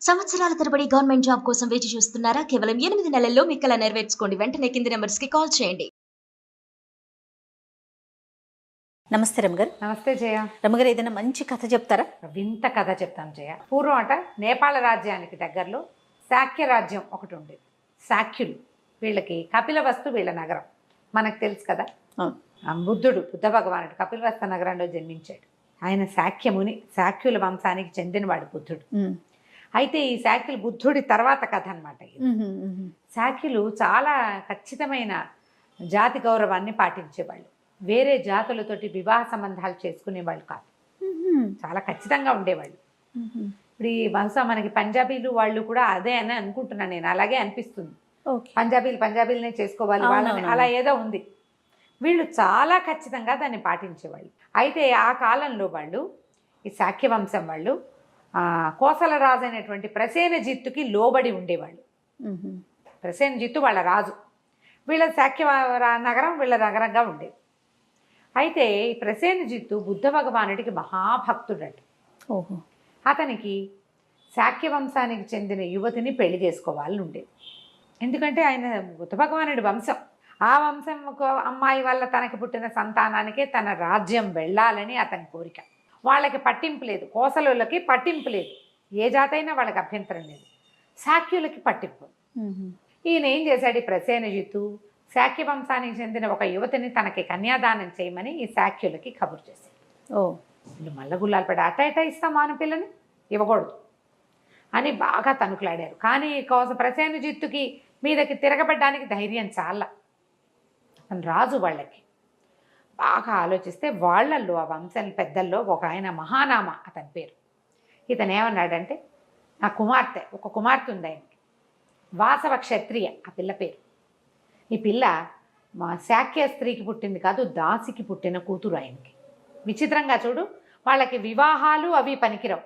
సంవత్సరాల తరబడి government job కోసం వేచి చూస్తున్నారా? కేవలం 8 నెలల్లో మీ కల నెరవేర్చుకోండి. వెంటనే కింది నంబర్స్‌కి కాల్ చేయండి. నమస్తే రమగారు. నమస్తే జయ. రమగారు, ఏదైనా మంచి కథ చెప్తారా? వింత కథ చెప్తాను జయ. పూర్వం అట నేపాళ రాజ్యానికి దగ్గరలో శాక్య రాజ్యం ఒకటి ఉండేది. శాక్యులు వీళ్ళకి కపిలవస్తు వీళ్ళ నగరం మనకు తెలుసు కదా. బుద్ధుడు బుద్ధ భగవానుడు కపిలవస్తు నగరంలో జన్మించాడు. ఆయన శాక్యముని, శాక్యుల వంశానికి చెందినవాడు బుద్ధుడు. అయితే ఈ శాక్యులు బుద్ధుడి తర్వాత కథ అనమాట. శాక్యులు చాలా ఖచ్చితమైన జాతి గౌరవాన్ని పాటించేవాళ్ళు. వేరే జాతులతోటి వివాహ సంబంధాలు చేసుకునేవాళ్ళు కాదు. చాలా ఖచ్చితంగా ఉండేవాళ్ళు. ఇప్పుడు ఈ బహుశా మనకి పంజాబీలు వాళ్ళు కూడా అదే అని అనుకుంటున్నాను నేను. అలాగే అనిపిస్తుంది. పంజాబీలనే చేసుకోవాలి వాళ్ళని, అలా ఏదో ఉంది. వీళ్ళు చాలా ఖచ్చితంగా దాన్ని పాటించేవాళ్ళు. అయితే ఆ కాలంలో వాళ్ళు, ఈ శాక్య వంశం వాళ్ళు, కోసల రాజు అయినటువంటి ప్రసేనజిత్తుకి లోబడి ఉండేవాళ్ళు. ప్రసేనజిత్తు వాళ్ళ రాజు, వీళ్ళ శాక్య నగరం వీళ్ళ నగరంగా ఉండేది. అయితే ఈ ప్రసేనజిత్తు బుద్ధ భగవానుడికి మహాభక్తుడట. అతనికి శాక్య వంశానికి చెందిన యువతిని పెళ్లి చేసుకోవాలని ఉండేది. ఎందుకంటే ఆయన బుద్ధ భగవానుడి వంశం. ఆ వంశం అమ్మాయి వల్ల తనకి పుట్టిన సంతానానికే తన రాజ్యం వెళ్ళాలని అతని కోరిక. వాళ్ళకి పట్టింపు లేదు, కోసలులకి పట్టింపు లేదు, ఏ జాతైనా వాళ్ళకి అభ్యంతరం లేదు. శాక్యులకి పట్టింపు. ఈయన ఏం చేశాడు, ఈ ప్రసేనజిత్తు శాక్య వంశానికి చెందిన ఒక యువతిని తనకి కన్యాదానం చేయమని ఈ శాక్యులకి కబురు చేశాడు. వీళ్ళు మల్లగుల్లాలు పడి అట్ట ఇస్తాం ఆనపిల్లని, ఇవ్వకూడదు అని బాగా తనుకులాడారు. కానీ ప్రసేనజిత్తుకి మీదకి తిరగబడ్డానికి ధైర్యం చాలా. అతను రాజు. వాళ్ళకి బాగా ఆలోచిస్తే వాళ్ళల్లో, ఆ వంశం పెద్దల్లో ఒక ఆయన మహానామ అతని పేరు. ఇతను ఏమన్నాడంటే, నా కుమార్తె, ఒక కుమార్తె ఉంది ఆయనకి, వాసవ క్షత్రియ ఆ పిల్ల పేరు. ఈ పిల్ల మా శాక్య స్త్రీకి పుట్టింది కాదు, దాసికి పుట్టిన కూతురు ఆయనకి. విచిత్రంగా చూడు, వాళ్ళకి వివాహాలు అవి పనికిరావు.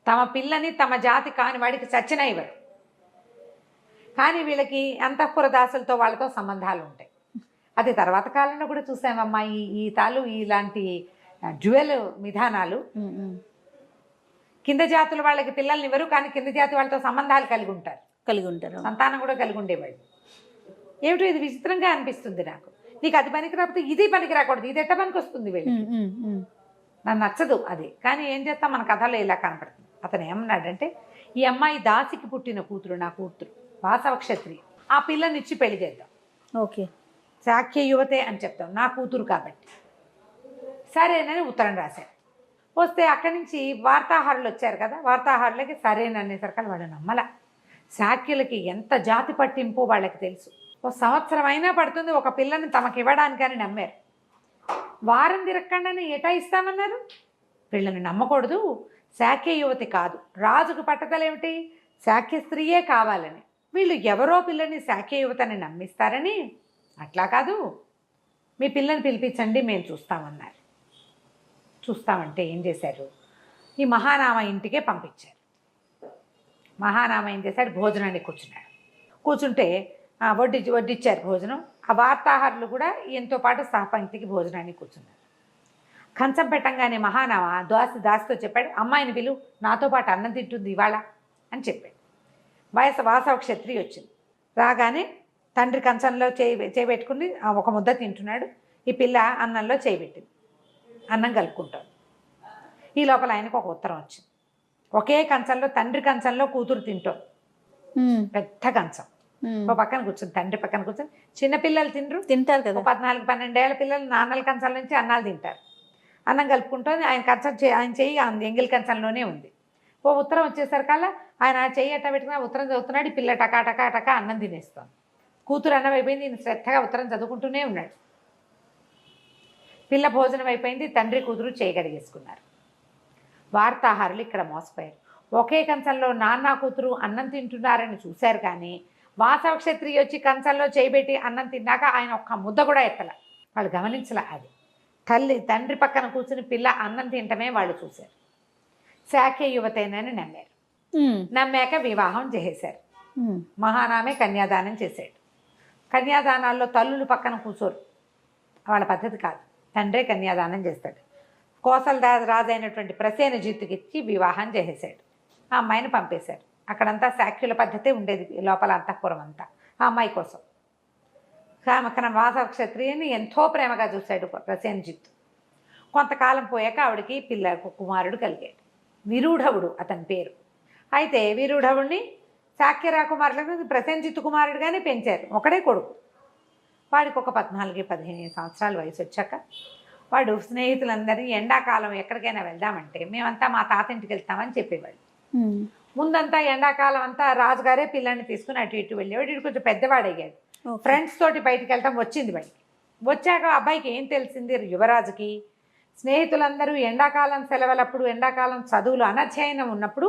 తమ పిల్లని తమ జాతి కాని వాడికి చచ్చిన ఇవ్వరు. కానీ వీళ్ళకి అంతఃపుర దాసులతో వాళ్ళతో సంబంధాలు ఉంటాయి. అది తర్వాత కాలంలో కూడా చూసామమ్మా. ఇలాంటి డ్యూయల్ విధానాలు. కింద జాతుల వాళ్ళకి పిల్లల్ని ఇవ్వరు, కానీ కింద జాతి వాళ్ళతో సంబంధాలు కలిగి ఉంటారు, సంతానం కూడా కలిగి ఉండేవాళ్ళు. ఏమిటో ఇది విచిత్రంగా అనిపిస్తుంది నాకు. నీకు అది పనికి రాకపోతే ఇది పనికి రాకూడదు, ఇది ఎట్ట పనికి వస్తుంది వీళ్ళకి. నాకు నచ్చదు అది. కానీ ఏం చేస్తాం, మన కథలో ఇలా కనపడుతుంది. అతను ఏమన్నాడంటే, ఈ అమ్మాయి దాసికి పుట్టిన కూతురు, నా కూతురు వాసవ క్షత్రియ, ఆ పిల్లనిచ్చి పెళ్లి చేద్దాం. ఓకే, శాక్య యువతే అని చెప్తాం, నా కూతురు కాబట్టి. సరేనని ఉత్తరం రాశారు. వస్తే అక్కడి నుంచి వార్తాహరులు వచ్చారు కదా, వార్తాహరులకి సరేననేసరికి వాళ్ళు నమ్మల. శాక్యులకి ఎంత జాతి పట్టింపో వాళ్ళకి తెలుసు. ఒక సంవత్సరం అయినా పడుతుంది ఒక పిల్లని తమకు ఇవ్వడానికని నమ్మారు. వారం తిరగకుండానే ఎటా ఇస్తామన్నారు. వీళ్ళని నమ్మకూడదు, శాక్య యువతి కాదు, రాజుకు పట్టదలేమిటి, శాక్య స్త్రీయే కావాలని. వీళ్ళు ఎవరో పిల్లని శాక్య యువతని నమ్మిస్తారని, అట్లా కాదు, మీ పిల్లని పిలిపించండి, మేము చూస్తామన్నారు. చూస్తామంటే ఏం చేశారు, ఈ మహానామ ఇంటికే పంపించారు. మహానామ ఏం చేశాడు, భోజనానికి కూర్చున్నాడు. కూర్చుంటే వడ్డిచ్చారు భోజనం. ఆ వార్తాహరులు కూడా ఈయనతో పాటు సహపంక్తికి భోజనానికి కూర్చున్నారు. కంచం పెట్టంగానే మహానామ దాసితో చెప్పాడు, అమ్మాయిని పిలువు, నాతో పాటు అన్నం తింటుంది ఇవాళ అని చెప్పాడు. వాసవ క్షత్రియ వచ్చింది. రాగానే తండ్రి కంచంలో చేయబెట్టుకుని ఒక ముద్ద తింటున్నాడు. ఈ పిల్ల అన్నంలో చేయబెట్టింది, అన్నం కలుపుకుంటాడు. ఈ లోపల ఆయనకు ఒక ఉత్తరం వచ్చింది. ఒకే కంచంలో, తండ్రి కంచంలో కూతురు తింటాం, పెద్ద కంచం. ఒక పక్కన కూర్చుంది, తండ్రి పక్కన కూర్చొని. చిన్నపిల్లలు తింటారు కదా, 14-12 ఏళ్ల పిల్లలు నాన్నల కంచాల నుంచి అన్నాలు తింటారు. అన్నం కలుపుకుంటుంది. ఆయన కంచం ఆయన చెయ్యి ఎంగిల్ కంచంలోనే ఉంది. ఓ ఉత్తరం వచ్చేసరికల్లా ఆయన చెయ్యి అట్ట పెట్టుకుని ఉత్తరం చదువుతున్నాడు. ఈ పిల్ల టకా టకా టకా అన్నం తినేస్తాం. కూతురు అన్నం అయిపోయింది, ఈయన శ్రద్ధగా ఉత్తరం చదువుకుంటూనే ఉన్నాడు. పిల్ల భోజనం అయిపోయింది, తండ్రి కూతురు చేయగడిగేసుకున్నారు. వార్తాహరులు ఇక్కడ మోసపోయారు. ఒకే కంచంలో నాన్న కూతురు అన్నం తింటున్నారని చూశారు, కానీ వాసవ క్షత్రియ వచ్చి కంచంలో చేయబెట్టి అన్నం తిన్నాక ఆయన ఒక్క ముద్ద కూడా ఎత్తల. వాళ్ళు గమనించలే. అది తండ్రి పక్కన కూర్చుని పిల్ల అన్నం తింటమే వాళ్ళు చూశారు. శాక్య యువతేనని నమ్మారు. నమ్మాక వివాహం చేసేశారు. మహానామే కన్యాదానం చేశాడు. కన్యాదానాల్లో తల్లులు పక్కన కూర్చోరు, వాళ్ళ పద్ధతి కాదు. తండ్రే కన్యాదానం చేస్తాడు. కోసల రాజు అయినటువంటి ప్రసేనజిత్తుకి ఇచ్చి వివాహం చేసేశాడు. ఆ అమ్మాయిని పంపేశారు. అక్కడంతా శాక్యుల పద్ధతే ఉండేది, లోపల అంతఃపురం అంతా ఆ అమ్మాయి కోసం. కామకన వాసవ క్షత్రియని ఎంతో ప్రేమగా చూశాడు ప్రసేనజిత్తు. కొంతకాలం పోయాక ఆవిడకి కుమారుడు కలిగాడు. విరూఢవుడు అతని పేరు. అయితే విరూఢవుడిని శాక్య రాకుమారులకు ప్రసేనజిత్తు కుమారుడుగానే పెంచారు. ఒకడే కొడుకు. వాడికి ఒక 14-15 సంవత్సరాల వయసు వచ్చాక వాడు స్నేహితులందరినీ ఎండాకాలం ఎక్కడికైనా వెళ్దామంటే మేమంతా మా తాతింటికి వెళ్తామని చెప్పేవాడు. ముందంతా ఎండాకాలం అంతా రాజుగారే పిల్లల్ని తీసుకుని అటు ఇటు వెళ్ళేవాడు. ఇటు కొంచెం పెద్దవాడయ్యాడు. ఫ్రెండ్స్ తోటి బయటికి వెళ్ళటం వచ్చింది బయటికి. వచ్చాక అబ్బాయికి ఏం తెలిసింది, యువరాజుకి స్నేహితులందరూ ఎండాకాలం సెలవులప్పుడు, ఎండాకాలం చదువులు అనధ్యయనం ఉన్నప్పుడు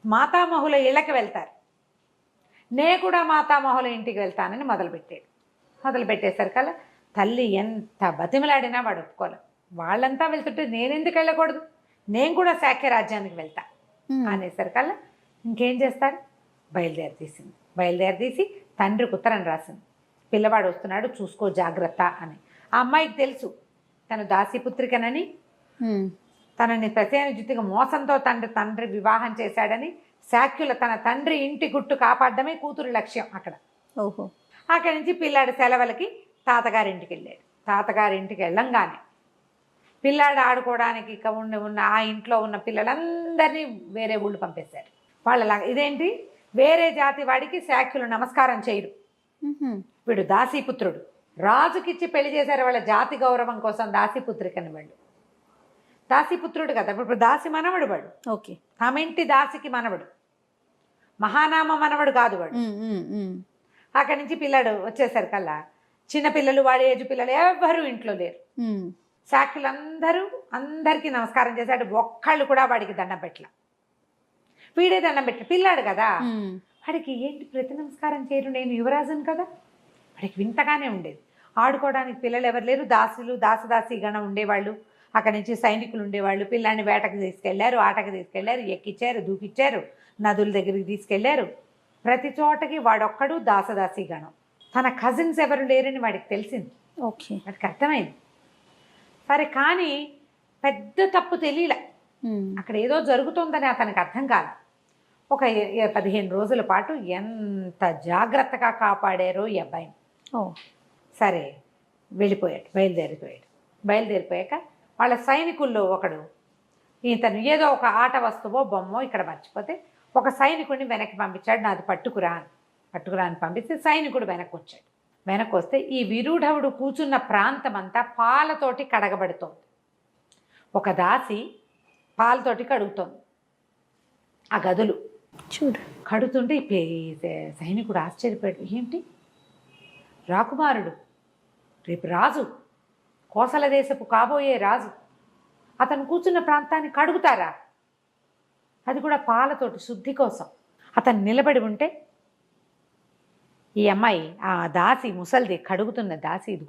మాతామహుల ఇళ్ళకి వెళ్తారు. నేను కూడా మాతామహుల ఇంటికి వెళ్తానని మొదలుపెట్టేసరికల్లా తల్లి ఎంత బతిమలాడినా వాడు ఒప్పుకోలేదు. వాళ్ళంతా వెళ్తుంటే నేనెందుకు వెళ్ళకూడదు, నేను కూడా శాక్య రాజ్యానికి వెళ్తా అనేసరికల్లా ఇంకేం చేస్తారు, బయలుదేరదీసి తండ్రికి ఉత్తరం రాసింది. పిల్లవాడు వస్తున్నాడు, చూసుకో జాగ్రత్త అని. ఆ అమ్మాయికి తెలుసు తను దాసీపుత్రికనని, తనని ప్రసేనజిత్తుగా మోసంతో తండ్రి వివాహం చేశాడని. శాక్యుల తన తండ్రి ఇంటి గుట్టు కాపాడడమే కూతురు లక్ష్యం అక్కడ. అక్కడి నుంచి పిల్లాడు సెలవులకి తాతగారింటికి వెళ్ళాడు. తాతగారింటికి వెళ్ళంగానే పిల్లాడు ఆడుకోవడానికి ఇక ఉన్న ఆ ఇంట్లో ఉన్న పిల్లలందరినీ వేరే ఊళ్ళు పంపేశారు. వాళ్ళలాగా ఇదేంటి, వేరే జాతి వాడికి శాక్యులు నమస్కారం చేయరు. వీడు దాసీపుత్రుడు, రాజుకిచ్చి పెళ్లి చేశారు. వాళ్ళ జాతి గౌరవం కోసం దాసీపుత్రికని వాళ్ళు. దాసీపుత్రుడు కదా, ఇప్పుడు దాసి మనవడు వాడు. ఓకే, తమింటి దాసికి మనవడు, మహానామ మనవడు కాదు వాడు. అక్కడి నుంచి పిల్లాడు వచ్చేసరికల్లా చిన్నపిల్లలు, వాడి ఏజ్ పిల్లలు ఎవ్వరూ ఇంట్లో లేరు. అందరికీ నమస్కారం చేశాడు. ఒక్కళ్ళు కూడా వాడికి దండం పెట్టల. వీడే దండం పెట్టిన పిల్లాడు కదా, వాడికి ఏంటి ప్రతి నమస్కారం చేయరు, నేను యువరాజును కదా. వాడికి వింతగానే ఉండేది. ఆడుకోవడానికి పిల్లలు ఎవరు లేరు. దాసదాసి గణం ఉండేవాళ్ళు. అక్కడి నుంచి సైనికులు ఉండేవాళ్ళు. పిల్లాన్ని వేటకు తీసుకెళ్లారు, ఆటకు తీసుకెళ్లారు, ఎక్కిచ్చారు, దూకిచ్చారు, నదుల దగ్గరికి తీసుకెళ్లారు. ప్రతి చోటకి వాడొక్కడు దాసదాసి గణం. తన కజిన్స్ ఎవరు లేరని వాడికి తెలిసింది. ఓకే, వాడికి అర్థమైంది. సరే, కానీ పెద్ద తప్పు తెలియలే. అక్కడ ఏదో జరుగుతుందని అతనికి అర్థం కాదు. ఒక 15 రోజుల పాటు ఎంత జాగ్రత్తగా కాపాడారో ఈ అబ్బాయిని. సరే, బయలుదేరిపోయాక వాళ్ళ సైనికుల్లో ఒకడు ఇతను ఏదో ఒక ఆట వస్తువో బొమ్మో ఇక్కడ మర్చిపోతే ఒక సైనికుడిని వెనక్కి పంపించాడు. నాది పట్టుకురా అని పంపిస్తే సైనికుడు వెనక్కి వచ్చాడు. వెనక్కి వస్తే ఈ విరూఢవుడు కూర్చున్న ప్రాంతం అంతా పాలతోటి కడగబడుతోంది. ఒక దాసి పాలతోటి కడుగుతోంది ఆ గదులు. కడుగుతుంటే సైనికుడు ఆశ్చర్యపోయాడు. ఏంటి, రాకుమారుడు, రేపు రాజు, కోసల దేశపు కాబోయే రాజు, అతను కూర్చున్న ప్రాంతాన్ని కడుగుతారా, అది కూడా పాలతోటి, శుద్ధి కోసం. అతను నిలబడి ఉంటే ఈ అమ్మాయి, ఆ దాసి, ముసలిది కడుగుతున్న దాసి ఇది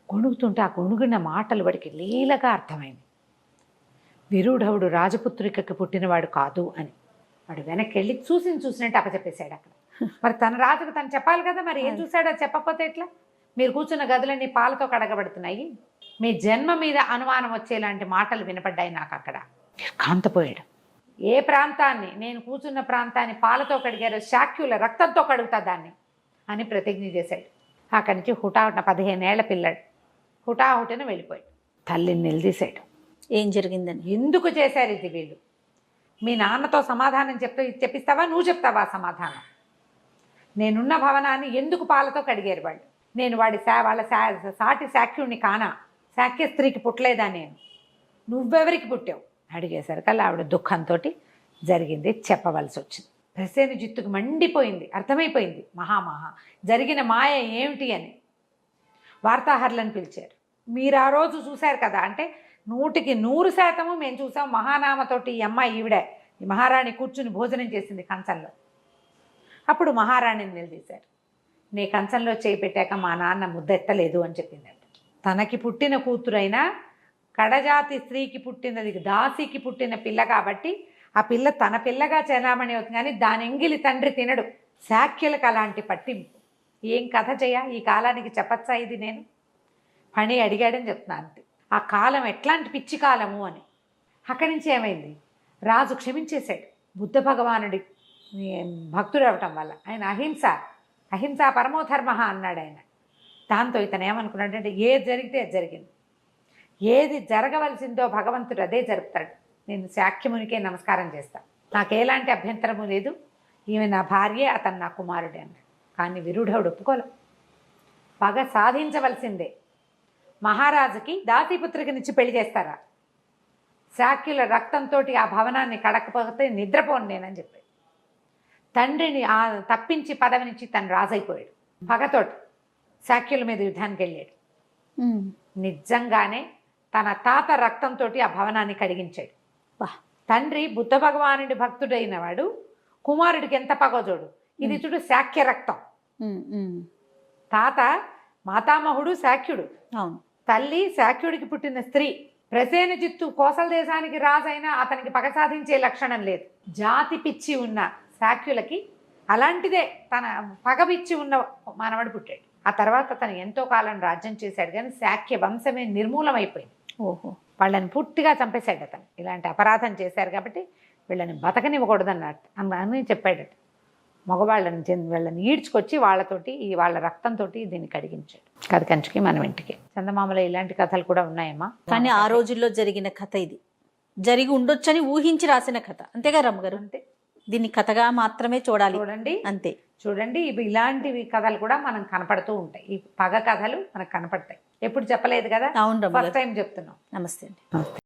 గొణుగుతుంటే ఆ గొణుగున్న మాటలు వాడికి లీలగా అర్థమైంది. విరూఢవుడు రాజపుత్రికకి పుట్టినవాడు కాదు అని. వాడు వెనక్కి వెళ్ళి చూసినట్టు అప్పచెప్పేశాడు అక్కడ. మరి తన రాజుకు తను చెప్పాలి కదా, మరి ఏం చూశాడో చెప్పకపోతే ఎట్లా? మీరు కూర్చున్న గదులన్నీ పాలతో కడగబడుతున్నాయి, మీ జన్మ మీద అనుమానం వచ్చేలాంటి మాటలు వినపడ్డాయి నాకు అక్కడ. కాంతపోయాడు. ఏ ప్రాంతాన్ని, నేను కూర్చున్న ప్రాంతాన్ని పాలతో కడిగారు, శాక్యుల రక్తంతో కడుగుతా దాన్ని అని ప్రతిజ్ఞ చేశాడు. అక్కడి నుంచి హుటాహుటిన 15 ఏళ్ల పిల్లాడు హుటాహుటిన వెళ్ళిపోయాడు. తల్లిని నిలదీశాడు. ఏం జరిగిందని, ఎందుకు చేశారు ఇది వీళ్ళు? మీ నాన్నతో సమాధానం చెప్పిస్తావా, నువ్వు చెప్తావా సమాధానం? నేనున్న భవనాన్ని ఎందుకు పాలతో కడిగారు వాళ్ళు? నేను వాళ్ళ సాటి శాక్యుడిని కానా? శాక్య స్త్రీకి పుట్టలేదా నేను? నువ్వెవరికి పుట్టావు అడిగేసరికల్లా ఆవిడ దుఃఖంతో జరిగింది చెప్పవలసి వచ్చింది. ప్రసేనజిత్తుకు మండిపోయింది, అర్థమైపోయింది జరిగిన మాయ ఏమిటి అని. వార్తాహరులను పిలిచారు. మీరు ఆ రోజు చూశారు కదా అంటే 100% మేము చూసాం. మహానామతోటి ఈ అమ్మాయి ఈవిడే, ఈ మహారాణి కూర్చుని భోజనం చేసింది కంచంలో. అప్పుడు మహారాణిని నిలదీశారు. నీ కంచంలో చేయి పెట్టాక మా నాన్న ముద్దెత్తలేదు అని చెప్పిందంట. తనకి పుట్టిన కూతురైనా కడజాతి స్త్రీకి పుట్టినది, దాసికి పుట్టిన పిల్ల కాబట్టి ఆ పిల్ల తన పిల్లగా చెలామణి అవుతుంది, కానీ దాని ఎంగిలి తండ్రి తినడు. శాక్యులకు అలాంటి పట్టింపు. ఏం కథ ఈ కాలానికి చెప్పచ్చా ఇది? నేను పని అడిగాడని చెప్తున్నాను అంతే. ఆ కాలం ఎట్లాంటి పిచ్చి కాలము అని. అక్కడి నుంచి ఏమైంది, రాజు క్షమించేశాడు. బుద్ధ భగవానుడి భక్తుడు అవటం వల్ల ఆయన అహింస పరమోధర్మ అన్నాడు ఆయన. దాంతో ఇతను ఏమనుకున్నాడంటే ఏది జరిగితే అది జరిగింది, ఏది జరగవలసిందో భగవంతుడు అదే జరుపుతాడు, నేను శాక్యమునికే నమస్కారం చేస్తాను, నాకు ఎలాంటి అభ్యంతరము లేదు, ఈమె నా భార్యే, అతను నా కుమారుడే అన్నాడు. కానీ విరుఢుడు ఒప్పుకోలే, పగ సాధించవలసిందే. మహారాజుకి దాసీపుత్రికనిచ్చి పెళ్లి చేస్తారా, శాక్యుల రక్తంతో ఆ భవనాన్ని కడకపోతే నిద్రపోను నేనని చెప్పాడు. తండ్రిని తప్పించి పదవినిచ్చి తను రాజైపోయాడు. పగతోటి శాక్యుల మీద యుద్ధానికి వెళ్ళాడు. నిజంగానే తన తాత రక్తంతో ఆ భవనాన్ని కడిగించాడు. తండ్రి బుద్ధ భగవానుడి భక్తుడైన వాడు కుమారుడికి ఎంత పగోజోడు. ఇది చూడు శాక్య రక్తం. తాత మాతామహుడు శాక్యుడు, తల్లి శాక్యుడికి పుట్టిన స్త్రీ. ప్రసేనజిత్తు కోసల దేశానికి రాజైనా అతనికి పగ సాధించే లక్షణం లేదు. జాతి పిచ్చి ఉన్న శాక్యులకి అలాంటిదే తన పగ పిచ్చి ఉన్న మానవుడు పుట్టాడు. ఆ తర్వాత తను ఎంతో కాలం రాజ్యం చేశాడు, కానీ శాక్య వంశమే నిర్మూలమైపోయింది. వాళ్ళని పూర్తిగా చంపేశాడు అతను. ఇలాంటి అపరాధం చేశారు కాబట్టి వీళ్ళని బతకనివ్వకూడదన్నట్టు అని చెప్పాడట. వీళ్ళని ఈడ్చుకొచ్చి వాళ్ళ రక్తంతో దీన్ని కడిగించాడు. కథ కంచుకి మనం ఇంటికి. చందమామలో ఇలాంటి కథలు కూడా ఉన్నాయమ్మా. కానీ ఆ రోజుల్లో జరిగిన కథ ఇది, జరిగి ఉండొచ్చని ఊహించి రాసిన కథ, అంతేగా రమ్మగారు? అంతే. దీన్ని కథగా మాత్రమే చూడండి అంతే. చూడండి, ఇవి ఇలాంటివి కథలు కూడా మనం కనపడుతూ ఉంటాయి. ఈ పగ కథలు మనకు కనపడతాయి. ఎప్పుడు చెప్పలేదు కదా, అవును, ఫస్ట్ టైం చెప్తున్నాం. నమస్తే అండి. నమస్తే.